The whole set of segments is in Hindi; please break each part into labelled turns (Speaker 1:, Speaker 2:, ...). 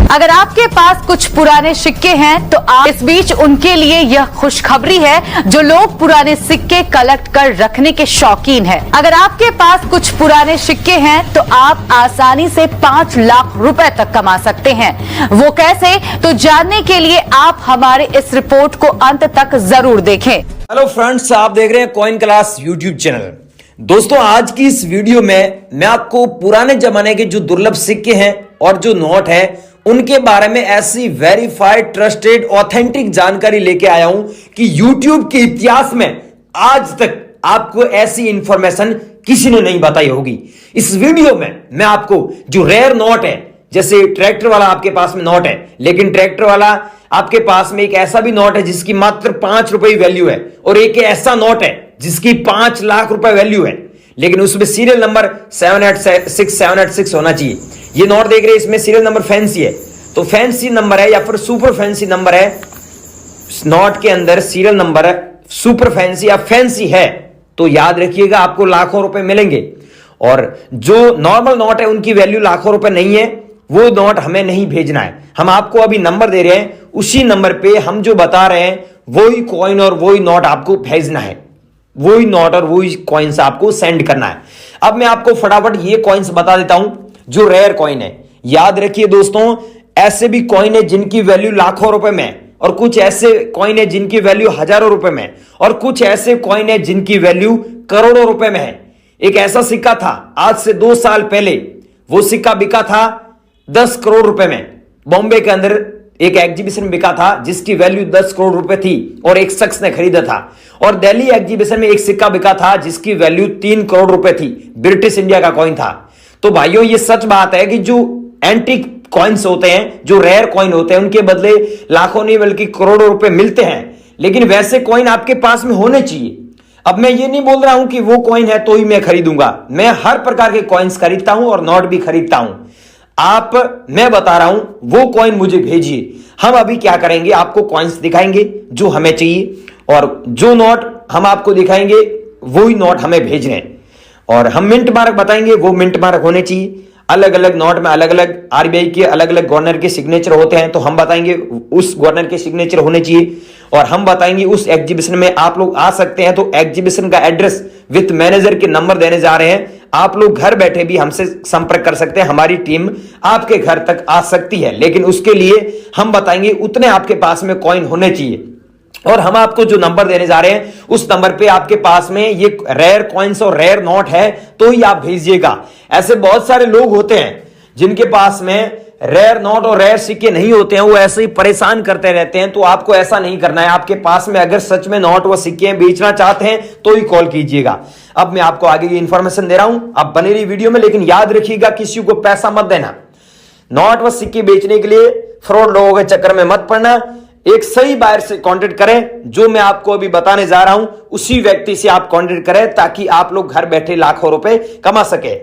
Speaker 1: अगर आपके पास कुछ पुराने सिक्के हैं तो आप इस बीच उनके लिए यह खुशखबरी है जो लोग पुराने सिक्के कलेक्ट कर रखने के शौकीन हैं। अगर आपके पास कुछ पुराने सिक्के हैं तो आप आसानी से 5 लाख रुपए तक कमा सकते हैं। वो कैसे, तो जानने के लिए आप हमारे इस रिपोर्ट को अंत तक जरूर देखें।
Speaker 2: हेलो फ्रेंड्स, आप देख रहे हैं कॉइन क्लास यूट्यूब चैनल। दोस्तों, आज की इस वीडियो में मैं आपको पुराने जमाने के जो दुर्लभ सिक्के हैं और जो नोट है उनके बारे में ऐसी वेरीफाइड, ट्रस्टेड, ऑथेंटिक जानकारी लेके आया हूं कि YouTube के इतिहास में आज तक आपको ऐसी इंफॉर्मेशन किसी ने नहीं बताई होगी। इस वीडियो में मैं आपको जो रेयर नोट है, जैसे ट्रैक्टर वाला आपके पास में नोट है, लेकिन ट्रैक्टर वाला आपके पास में एक ऐसा भी नोट है जिसकी मात्र 5 रुपए वैल्यू है, और एक ऐसा नोट है जिसकी 5 लाख रुपए वैल्यू है, लेकिन उसमें सीरियल नंबर 786 होना चाहिए। ये नोट देख रहे हैं, इसमें सीरियल नंबर फैंसी है, तो फैंसी नंबर है या फिर सुपर फैंसी नंबर है। नोट के अंदर सीरियल नंबर सुपर फैंसी या फैंसी है तो याद रखिएगा आपको लाखों रुपए मिलेंगे। और जो नॉर्मल नोट है उनकी वैल्यू लाखों रुपए नहीं है, वो नोट हमें नहीं भेजना है। हम आपको अभी नंबर दे रहे हैं, उसी नंबर पे हम जो बता रहे हैं वही कॉइन और वही नोट आपको भेजना है, वही नोट और वही कॉइन्स आपको सेंड करना है। अब मैं आपको फटाफट ये कॉइन्स बता देता हूं जो रेयर कॉइन है। याद रखिए दोस्तों, ऐसे भी कॉइन है जिनकी वैल्यू लाखों रुपए में, और कुछ ऐसे कॉइन है जिनकी वैल्यू हजारों रुपए में, और कुछ ऐसे कॉइन है जिनकी वैल्यू करोड़ों रुपए में है। एक ऐसा सिक्का था आज से 2 साल पहले, वो सिक्का बिका था 10 करोड़ रुपए में। बॉम्बे के अंदर एक एग्जीबिशन बिका था जिसकी वैल्यू 10 करोड़ रुपए थी और एक शख्स ने खरीदा था। और दिल्ली एग्जीबिशन में एक सिक्का बिका था जिसकी वैल्यू 3 करोड़ रुपए थी, ब्रिटिश इंडिया का कॉइन था। तो भाइयों, ये सच बात है कि जो एंटीक कॉइन्स होते हैं, जो रेयर कॉइन होते हैं, उनके बदले लाखों नहीं बल्कि करोड़ों रुपए मिलते हैं, लेकिन वैसे कॉइन आपके पास में होने चाहिए। अब मैं ये नहीं बोल रहा हूं कि वो कॉइन है तो ही मैं खरीदूंगा, मैं हर प्रकार के कॉइन्स खरीदता हूं और नोट भी खरीदता हूं। मैं बता रहा हूं वो कॉइन मुझे भेजिए। हम अभी क्या करेंगे, आपको कॉइन्स दिखाएंगे जो हमें चाहिए, और जो नोट हम आपको दिखाएंगे वही नोट हमें भेजने हैं, और हम मिंट मार्क बताएंगे वो मिंट मार्क होने चाहिए। अलग अलग नोट में अलग अलग आरबीआई के अलग अलग गवर्नर के सिग्नेचर होते हैं, तो हम बताएंगे उस गवर्नर के सिग्नेचर होने चाहिए। और हम बताएंगे उस एग्जीबिशन में आप लोग आ सकते हैं, तो एग्जीबिशन का एड्रेस विथ मैनेजर के नंबर देने जा रहे हैं। आप लोग घर बैठे भी हमसे संपर्क कर सकते हैं, हमारी टीम आपके घर तक आ सकती है, लेकिन उसके लिए हम बताएंगे उतने आपके पास में कॉइन होने चाहिए। और हम आपको जो नंबर देने जा रहे हैं उस नंबर पे आपके पास में ये रेयर कॉइन्स और रेयर नोट है तो ही आप भेजिएगा। ऐसे बहुत सारे लोग होते हैं जिनके पास में रेयर नोट और रेयर सिक्के नहीं होते हैं, वो ऐसे ही परेशान करते रहते हैं। तो आपको ऐसा नहीं करना है। आपके पास में अगर सच में नोट व सिक्के बेचना चाहते हैं तो ही कॉल कीजिएगा। अब मैं आपको आगे की इंफॉर्मेशन दे रहा हूं, आप बने रहिए वीडियो में, लेकिन याद रखिएगा किसी को पैसा मत देना। नोट व सिक्के बेचने के लिए फ्रॉड लोगों के चक्कर में मत पड़ना। एक सही बायर से कांटेक्ट करें, जो मैं आपको अभी बताने जा रहा हूं उसी व्यक्ति से आप कांटेक्ट करें, ताकि आप लोग घर बैठे लाखों रुपए कमा सके।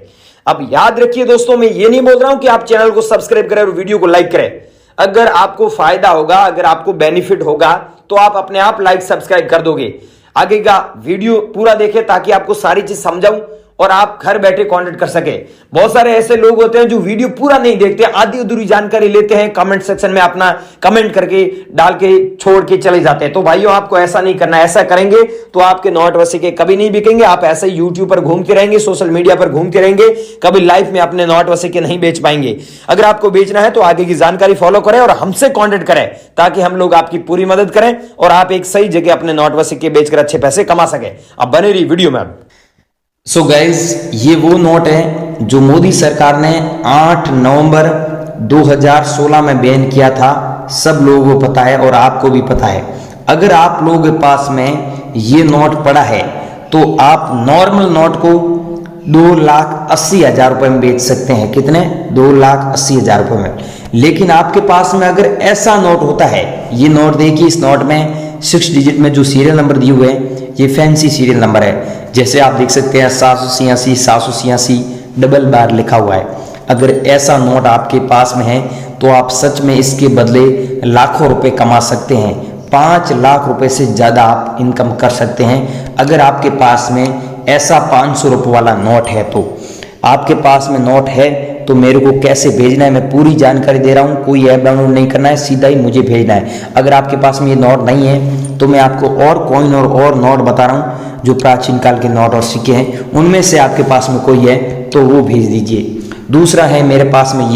Speaker 2: अब याद रखिए दोस्तों, मैं ये नहीं बोल रहा हूं कि आप चैनल को सब्सक्राइब करें और वीडियो को लाइक करें। अगर आपको फायदा होगा, अगर आपको बेनिफिट होगा तो आप अपने आप लाइक सब्सक्राइब कर दोगे। आगे का वीडियो पूरा देखें ताकि आपको सारी चीज समझाऊं और आप घर बैठे कांटेक्ट कर सके। बहुत सारे ऐसे लोग होते हैं जो वीडियो पूरा नहीं देखते, आधी अधूरी जानकारी लेते हैं, कमेंट सेक्शन में अपना कमेंट करके डाल के छोड़ के चले जाते हैं। तो भाइयों, आपको ऐसा नहीं करना। ऐसा करेंगे तो आपके नोट व सिक्के कभी नहीं बिकेंगे। आप ऐसे ही यूट्यूब पर घूमते रहेंगे, सोशल मीडिया पर घूमते रहेंगे, कभी लाइफ में अपने नोट व सिक्के नहीं बेच पाएंगे। अगर आपको बेचना है तो आगे की जानकारी फॉलो करें और हमसे कॉन्टेक्ट करें, ताकि हम लोग आपकी पूरी मदद करें और आप एक सही जगह अपने नोट व सिक्के बेचकर अच्छे पैसे कमा सके। अब बने रही वीडियो में।
Speaker 3: सो गाइज, ये वो नोट है जो मोदी सरकार ने 8 नवंबर 2016 में बैन किया था। सब लोगों को पता है और आपको भी पता है। अगर आप लोगों के पास में ये नोट पड़ा है तो आप नॉर्मल नोट को 2,80,000 रुपए में बेच सकते हैं। कितने? 2,80,000 रुपए में। लेकिन आपके पास में अगर ऐसा नोट होता है, ये नोट देखिए, इस नोट में 6 डिजिट में जो सीरियल नंबर दिए हुए हैं ये फैंसी सीरियल नंबर है। जैसे आप देख सकते हैं 786 786 डबल बार लिखा हुआ है। अगर ऐसा नोट आपके पास में है तो आप सच में इसके बदले लाखों रुपए कमा सकते हैं। 5 लाख रुपए से ज़्यादा आप इनकम कर सकते हैं अगर आपके पास में ऐसा 500 रुपये वाला नोट है। तो आपके पास में नोट है तो मेरे को कैसे भेजना है मैं पूरी जानकारी दे रहा हूँ। कोई ऐप डाउनलोड नहीं करना है, सीधा ही मुझे भेजना है। अगर आपके पास में ये नोट नहीं है तो मैं आपको और कॉइन और नोट बता रहा हूँ जो प्राचीन काल के नोट और सिक्के हैं, उनमें से आपके पास में कोई है तो वो भेज दीजिए। दूसरा है मेरे पास में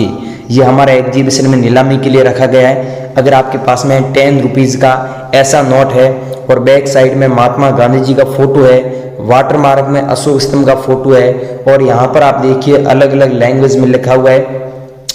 Speaker 3: ये हमारा एग्जीबिशन में नीलामी के लिए रखा गया है। अगर आपके पास में 10 रुपीज़ का ऐसा नोट है और बैक साइड में महात्मा गांधी जी का फोटो है, वाटर मार्क में अशोक स्तंभ का फोटो है और यहाँ पर आप देखिए अलग अलग लैंग्वेज में लिखा हुआ है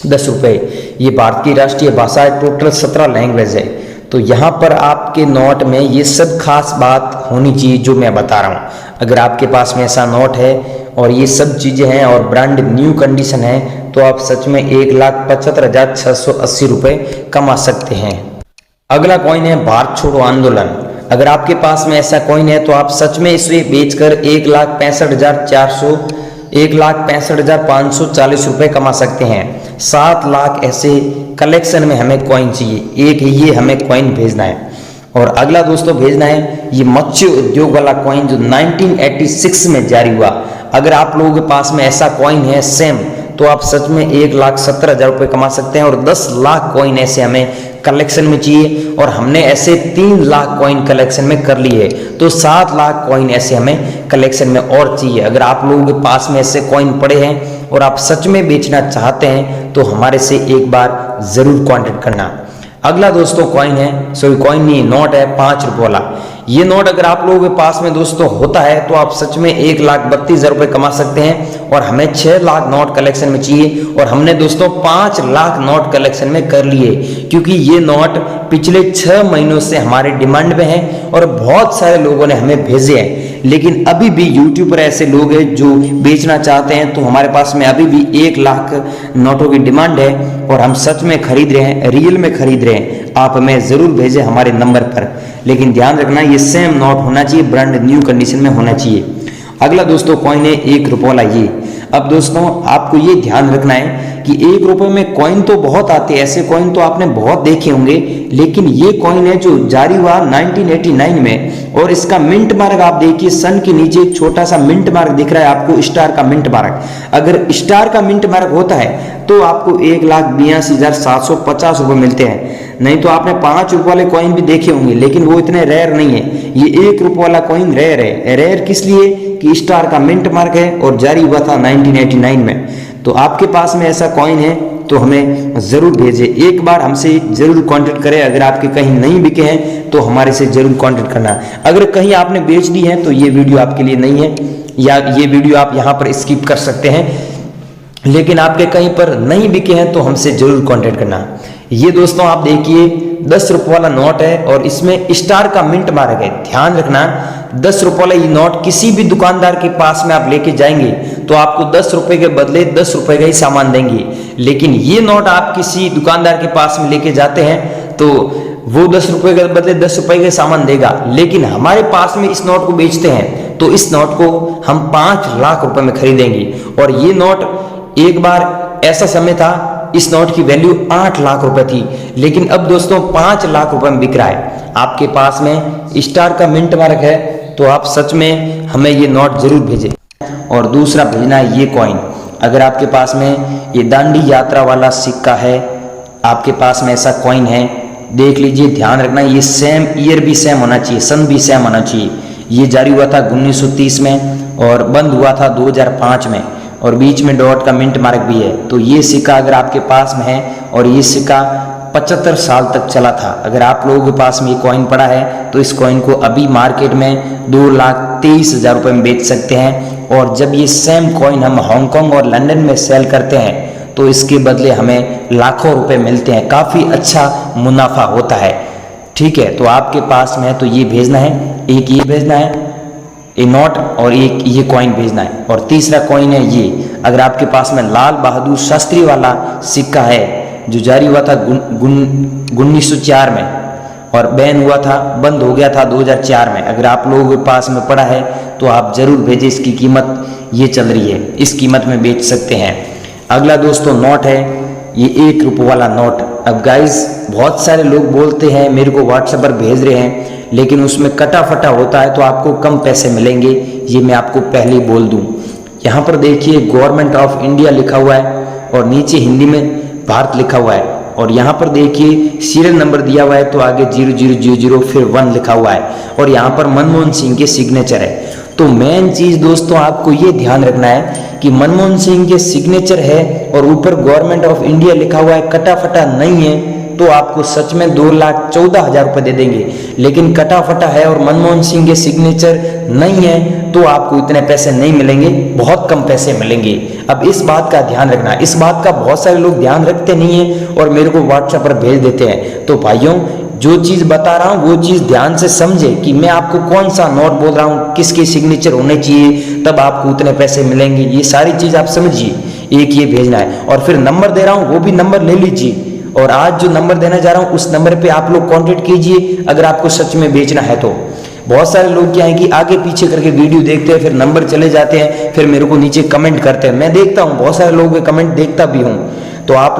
Speaker 3: 10 रुपये। ये भारत की राष्ट्रीय भाषा है, टोटल 17 लैंग्वेज है। तो यहाँ पर आपके नोट में ये सब खास बात होनी चाहिए जो मैं बता रहा हूँ। अगर आपके पास में ऐसा नोट है और ये सब चीज़ें हैं और ब्रांड न्यू कंडीशन है तो आप सच में 1,75,680 रुपये कमा सकते हैं। अगला कॉइन है भारत छोड़ो आंदोलन। अगर आपके पास में ऐसा कॉइन है तो आप सच में इसे बेचकर 1,65,540 रुपये कमा सकते हैं। 7 लाख ऐसे कलेक्शन में हमें कॉइन चाहिए, एक ये हमें कॉइन भेजना है। और अगला दोस्तों भेजना है ये मत्स्य उद्योग वाला कॉइन जो 1986 में जारी हुआ। अगर आप लोगों के पास में ऐसा कॉइन है सेम तो आप सच में 1,70,000 रुपये कमा सकते हैं। और 10 लाख कॉइन ऐसे हमें कलेक्शन में चाहिए और हमने ऐसे 3 लाख कॉइन कलेक्शन में कर लिए, तो 7 लाख कॉइन ऐसे हमें कलेक्शन में और चाहिए। अगर आप लोगों के पास में ऐसे कॉइन पड़े हैं और आप सच में बेचना चाहते हैं तो हमारे से एक बार ज़रूर कॉन्टेक्ट करना। अगला दोस्तों कॉइन है, सॉरी कॉइन नहीं, नोट है 5 रुपये वाला। ये नोट अगर आप लोगों के पास में दोस्तों होता है तो आप सच में 1,32,000 रुपये कमा सकते हैं। और हमें 6 लाख नोट कलेक्शन में चाहिए और हमने दोस्तों 5 लाख नोट कलेक्शन में कर लिए, क्योंकि ये नोट पिछले 6 महीनों से हमारे डिमांड में है और बहुत सारे लोगों ने हमें भेजे हैं। लेकिन अभी भी यूट्यूब पर ऐसे लोग हैं जो बेचना चाहते हैं, तो हमारे पास में अभी भी 1 लाख नोटों की डिमांड है और हम सच में खरीद रहे हैं, रियल में खरीद रहे हैं। आप हमें ज़रूर भेजें हमारे नंबर पर, लेकिन ध्यान रखना ये सेम नोट होना चाहिए, ब्रांड न्यू कंडीशन में होना चाहिए। अगला दोस्तों कॉइन है 1 रुपये वाला ये। अब दोस्तों आपको ये ध्यान रखना है कि 1 रुपये में कॉइन तो बहुत आते हैं, ऐसे कॉइन तो आपने बहुत देखे होंगे, लेकिन ये कॉइन है जो जारी हुआ 1989 में और इसका मिंट मार्क आप देखिए, सन के नीचे एक छोटा सा मिंट मार्क दिख रहा है आपको, स्टार का मिंट मार्क। अगर स्टार का मिंट मार्क होता है तो आपको 1,82,750 रुपये मिलते हैं। नहीं तो आपने 5 रुपये वाले कॉइन भी देखे होंगे, लेकिन वो इतने रेयर नहीं है। ये 1 रुपये वाला कॉइन रेयर है। रेयर किस लिए कि स्टार का मिंट मार्क है और जारी हुआ था 1989 में। तो आपके पास में ऐसा कॉइन है तो हमें ज़रूर भेजें, एक बार हमसे ज़रूर कांटेक्ट करें। अगर आपके कहीं नहीं बिके हैं तो हमारे से ज़रूर कांटेक्ट करना। अगर कहीं आपने बेच दी है तो ये वीडियो आपके लिए नहीं है, या ये वीडियो आप यहाँ पर स्किप कर सकते हैं। लेकिन आपके कहीं पर नहीं बिके हैं तो हमसे ज़रूर कांटेक्ट करना। ये दोस्तों आप देखिए 10 रुपये वाला नोट है और इसमें स्टार का मिंट मार्क है। ध्यान रखना 10 रुपये वाला ये नोट किसी भी दुकानदार के पास में आप लेके जाएंगे तो आपको 10 रुपये के बदले 10 रुपये का ही सामान देंगे। लेकिन ये नोट आप किसी दुकानदार के पास में लेके जाते हैं तो वो 10 रुपये के बदले 10 रुपये का सामान देगा। लेकिन हमारे पास में इस नोट को बेचते हैं तो इस नोट को हम 5 लाख रुपए में खरीदेंगे। और ये नोट एक बार ऐसा समय था इस नोट की वैल्यू 8 लाख रुपए थी, लेकिन अब दोस्तों 5 लाख रुपए में बिक रहा है। आपके पास में स्टार का मिंट मार्क है तो आप सच में हमें ये नोट जरूर भेजें। और दूसरा भेजना है ये कॉइन। अगर आपके पास में ये दांडी यात्रा वाला सिक्का है, आपके पास में ऐसा कॉइन है, देख लीजिए, ध्यान रखना ये सेम ईयर भी सेम होना चाहिए, सन भी सेम होना चाहिए। ये जारी हुआ था 1930 में और बंद हुआ था 2005 में और बीच में डॉट का मिंट मार्क भी है। तो ये सिक्का अगर आपके पास में है और ये सिक्का 75 साल तक चला था, अगर आप लोगों के पास में ये कॉइन पड़ा है तो इस कॉइन को अभी मार्केट में 2,23,000 रुपये में बेच सकते हैं। और जब ये सेम कॉइन हम हांगकांग और लंदन में सेल करते हैं तो इसके बदले हमें लाखों रुपए मिलते हैं, काफ़ी अच्छा मुनाफा होता है। ठीक है, तो आपके पास में है तो ये भेजना है, एक ये भेजना है ये नोट और एक ये कॉइन भेजना है। और तीसरा कॉइन है ये, अगर आपके पास में लाल बहादुर शास्त्री वाला सिक्का है जो जारी हुआ था 1904 में और बैन हुआ था, बंद हो गया था 2004 में, अगर आप लोगों के पास में पड़ा है तो आप जरूर भेजें। इसकी कीमत ये चल रही है, इस कीमत में बेच सकते हैं। अगला दोस्तों नोट है ये 1 रुपये वाला नोट। अब गाइस बहुत सारे लोग बोलते हैं मेरे को व्हाट्सएप पर भेज रहे हैं, लेकिन उसमें कटा फटा होता है तो आपको कम पैसे मिलेंगे, ये मैं आपको पहले ही बोल दूं। यहाँ पर देखिए गवर्नमेंट ऑफ इंडिया लिखा हुआ है और नीचे हिंदी में भारत लिखा हुआ है, और यहाँ पर देखिए सीरियल नंबर दिया हुआ है, तो आगे 0000 फिर 1 लिखा हुआ है, और यहाँ पर मनमोहन सिंह के सिग्नेचर है। तो मेन चीज दोस्तों आपको ये ध्यान रखना है कि मनमोहन सिंह के सिग्नेचर है और ऊपर गवर्नमेंट ऑफ इंडिया लिखा हुआ है, कटा फटा नहीं है, तो आपको सच में 2,14,000 रुपए दे देंगे। लेकिन कटा फटा है और मनमोहन सिंह के सिग्नेचर नहीं है तो आपको इतने पैसे नहीं मिलेंगे, बहुत कम पैसे मिलेंगे। अब इस बात का ध्यान रखना, इस बात का बहुत सारे लोग ध्यान रखते नहीं है और मेरे को व्हाट्सएप पर भेज देते हैं। तो भाइयों, जो चीज बता रहा हूं वो चीज ध्यान से समझे कि मैं आपको कौन सा नोट बोल रहा हूं, किसके सिग्नेचर होने चाहिए, तब आपको उतने पैसे मिलेंगे। ये सारी चीज आप समझिए, एक ये भेजना है। और फिर नंबर दे रहा हूं वो भी नंबर ले लीजिए, और आज जो नंबर देने जा रहा हूं उस नंबर पे आप लोग कांटेक्ट कीजिए अगर आपको सच में बेचना है तो। बहुत सारे लोग क्या है कि आगे पीछे करके वीडियो देखते हैं, फिर नंबर चले जाते हैं, फिर मेरे को नीचे कमेंट करते हैं। मैं देखता हूं, बहुत सारे लोगों के कमेंट देखता भी हूं। तो आप लोग